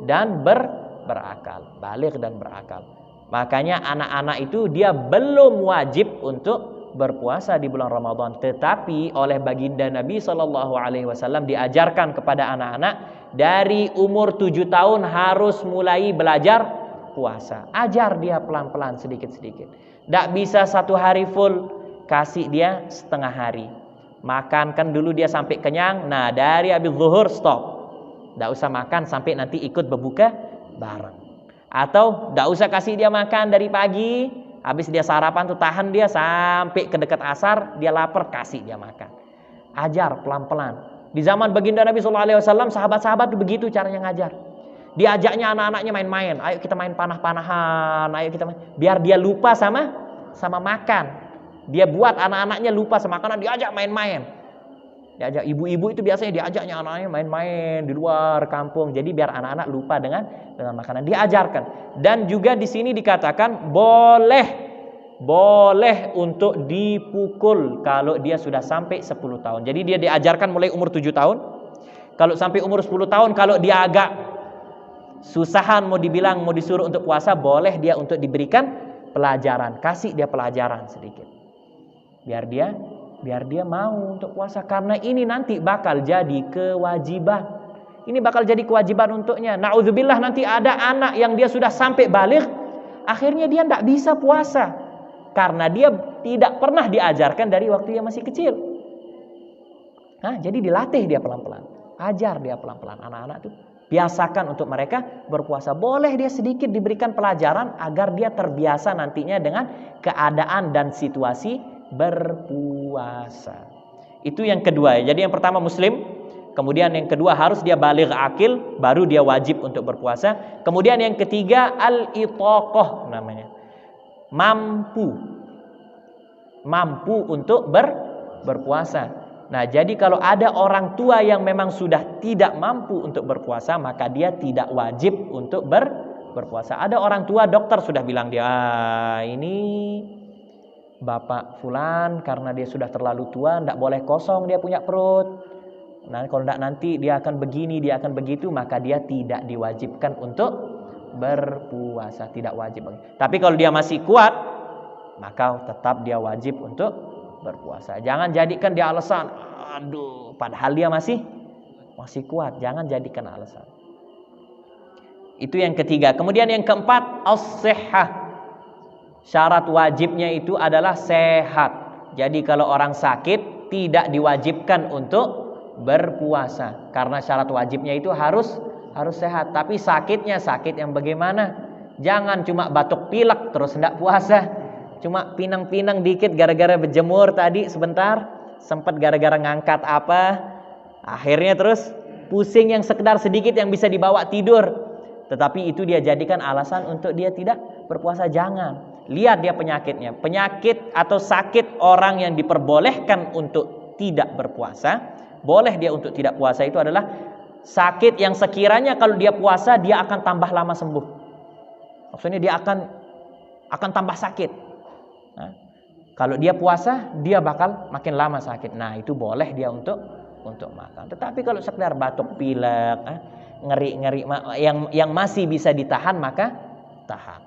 C: dan berakal. Baligh dan berakal. Makanya anak-anak itu dia belum wajib untuk berpuasa di bulan Ramadan, tetapi oleh baginda Nabi SAW diajarkan kepada anak-anak dari umur 7 tahun harus mulai belajar puasa. Ajar dia pelan-pelan, sedikit-sedikit. Tidak bisa 1 hari full, kasih dia setengah hari. Makan kan dulu dia sampai kenyang. Nah, dari habis zuhur stop. Tidak usah makan sampai nanti ikut berbuka bareng. Atau tidak usah kasih dia makan dari pagi, habis dia sarapan tuh tahan dia sampai ke dekat asar, dia lapar, kasih dia makan. Ajar pelan-pelan. Di zaman baginda Nabi SAW, sahabat-sahabat begitu caranya ngajar. Diajaknya anak-anaknya main-main. Ayo kita main panah-panahan, ayo kita main. Biar dia lupa sama makan. Dia buat anak-anaknya lupa sama makanan, diajak main-main. Diajak ibu-ibu itu biasanya diajaknya anak-anaknya main-main di luar kampung. Jadi biar anak-anak lupa dengan makanan. Diajarkan. Dan juga di sini dikatakan boleh untuk dipukul kalau dia sudah sampai 10 tahun. Jadi dia diajarkan mulai umur 7 tahun. Kalau sampai umur 10 tahun, kalau dia agak susahan mau disuruh untuk puasa, boleh dia untuk diberikan pelajaran. Kasih dia pelajaran sedikit. Biar dia mau untuk puasa, karena ini nanti bakal jadi kewajiban. Ini bakal jadi kewajiban untuknya. Na'udzubillah, nanti ada anak yang dia sudah sampai baligh, akhirnya dia tidak bisa puasa karena dia tidak pernah diajarkan dari waktu dia masih kecil. Jadi dilatih dia pelan-pelan, ajar dia pelan-pelan. Anak-anak tuh biasakan untuk mereka berpuasa. Boleh dia sedikit diberikan pelajaran agar dia terbiasa nantinya dengan keadaan dan situasi berpuasa. Itu yang kedua ya. Jadi yang pertama muslim, kemudian yang kedua harus dia baligh akil, baru dia wajib untuk berpuasa. Kemudian yang ketiga al-itaqah namanya. Mampu untuk berpuasa. Nah, jadi kalau ada orang tua yang memang sudah tidak mampu untuk berpuasa, maka dia tidak wajib untuk berpuasa. Ada orang tua, dokter sudah bilang dia, ini bapak fulan karena dia sudah terlalu tua, tidak boleh kosong dia punya perut. Nah, kalau tidak nanti dia akan begini, dia akan begitu, maka dia tidak diwajibkan untuk berpuasa, tidak wajib. Tapi kalau dia masih kuat, maka tetap dia wajib untuk berpuasa. Jangan jadikan dia alasan, padahal dia masih kuat. Jangan jadikan alasan. Itu yang ketiga. Kemudian yang keempat, as-sihhah. Syarat wajibnya itu adalah sehat. Jadi kalau orang sakit tidak diwajibkan untuk berpuasa, karena syarat wajibnya itu harus sehat. Tapi sakitnya sakit yang bagaimana? Jangan cuma batuk pilek terus hendak puasa. Cuma pinang-pinang dikit gara-gara berjemur tadi sebentar, sempat gara-gara ngangkat apa, akhirnya terus pusing yang sekedar sedikit yang bisa dibawa tidur. Tetapi itu dia jadikan alasan untuk dia tidak berpuasa. Jangan. Lihat dia penyakitnya. Penyakit atau sakit orang yang diperbolehkan untuk tidak berpuasa, boleh dia untuk tidak puasa, itu adalah sakit yang sekiranya kalau dia puasa dia akan tambah lama sembuh. Maksudnya dia akan tambah sakit. Kalau dia puasa, dia bakal makin lama sakit. Nah, itu boleh dia untuk makan. Tetapi kalau sekedar batuk pilek, ngeri-ngeri yang masih bisa ditahan, maka tahan.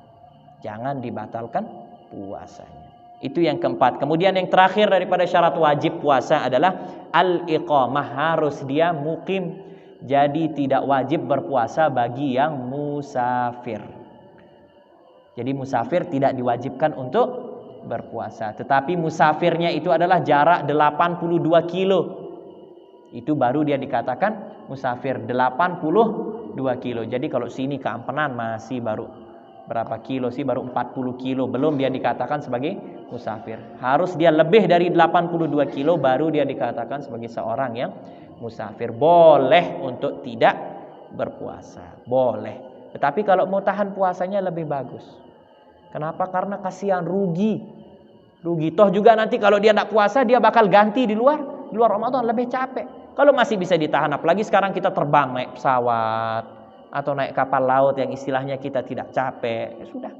C: Jangan dibatalkan puasanya. Itu yang keempat. Kemudian yang terakhir daripada syarat wajib puasa adalah al-iqamah, harus dia mukim. Jadi tidak wajib berpuasa bagi yang musafir. Jadi musafir tidak diwajibkan untuk berpuasa. Tetapi musafirnya itu adalah jarak 82 kilo. Itu baru dia dikatakan musafir, 82 kilo. Jadi kalau sini ke Ampenan masih baru berapa kilo sih? Baru 40 kilo. Belum dia dikatakan sebagai musafir. Harus dia lebih dari 82 kilo baru dia dikatakan sebagai seorang yang musafir. Boleh untuk tidak berpuasa. Boleh. Tetapi kalau mau tahan puasanya lebih bagus. Kenapa? Karena kasihan, rugi. Toh juga nanti kalau dia tidak puasa, dia bakal ganti di luar Ramadan, lebih capek. Kalau masih bisa ditahan, apalagi sekarang kita terbang naik pesawat atau naik kapal laut yang istilahnya kita tidak capek, ya sudah.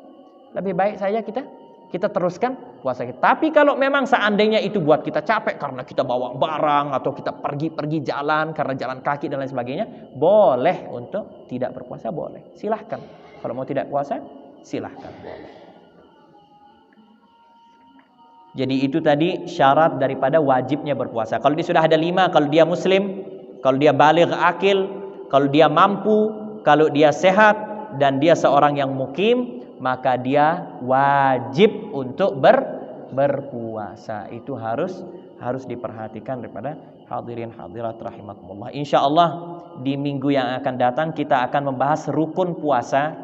C: Lebih baik saja kita teruskan puasa kita. Tapi kalau memang seandainya itu buat kita capek karena kita bawa barang atau kita pergi jalan karena jalan kaki dan lain sebagainya, boleh untuk tidak berpuasa, boleh. Silahkan. Kalau mau tidak puasa, silahkan, boleh. Jadi itu tadi syarat daripada wajibnya berpuasa. Kalau dia sudah ada 5, kalau dia muslim, kalau dia baligh akil, kalau dia mampu, kalau dia sehat, dan dia seorang yang mukim, maka dia wajib untuk berpuasa. Itu harus diperhatikan daripada hadirin hadirat rahimakumullah. Insyaallah di minggu yang akan datang kita akan membahas rukun puasa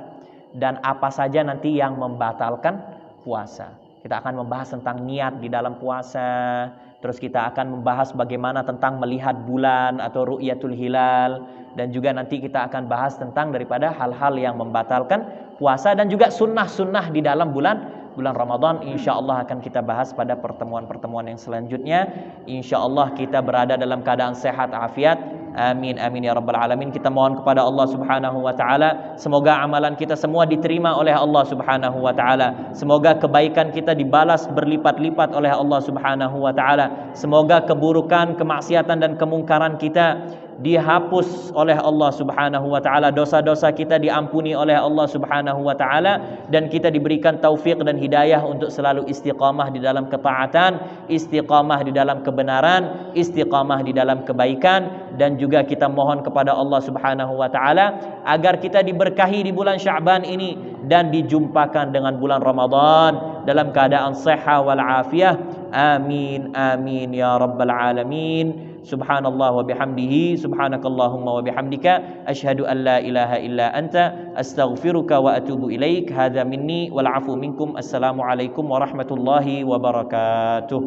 C: dan apa saja nanti yang membatalkan puasa. Kita akan membahas tentang niat di dalam puasa. Terus kita akan membahas bagaimana tentang melihat bulan atau ru'yatul hilal. Dan juga nanti kita akan bahas tentang daripada hal-hal yang membatalkan puasa. Dan juga sunnah-sunnah di dalam bulan Ramadan. InsyaAllah akan kita bahas pada pertemuan-pertemuan yang selanjutnya. InsyaAllah kita berada dalam keadaan sehat afiat. Amin amin ya rabbal alamin. Kita mohon kepada Allah Subhanahu wa taala semoga amalan kita semua diterima oleh Allah Subhanahu wa taala. Semoga kebaikan kita dibalas berlipat-lipat oleh Allah Subhanahu wa taala. Semoga keburukan, kemaksiatan dan kemungkaran kita dihapus oleh Allah Subhanahu wa taala, dosa-dosa kita diampuni oleh Allah Subhanahu wa taala, dan kita diberikan taufik dan hidayah untuk selalu istiqamah di dalam ketaatan, istiqamah di dalam kebenaran, istiqamah di dalam kebaikan. Dan juga kita mohon kepada Allah Subhanahu wa taala agar kita diberkahi di bulan Sya'ban ini dan dijumpakan dengan bulan Ramadan dalam keadaan sehat wal afiyah. Amin amin ya rabbal alamin. Subhanallah wa bihamdihi, subhanakallahumma wa bihamdika, asyhadu an la ilaha illa anta, astaghfiruka wa atubu ilaik. Hadza minni wal afu minkum. Assalamualaikum warahmatullahi wabarakatuh.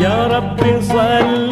A: Ya Rabbi salli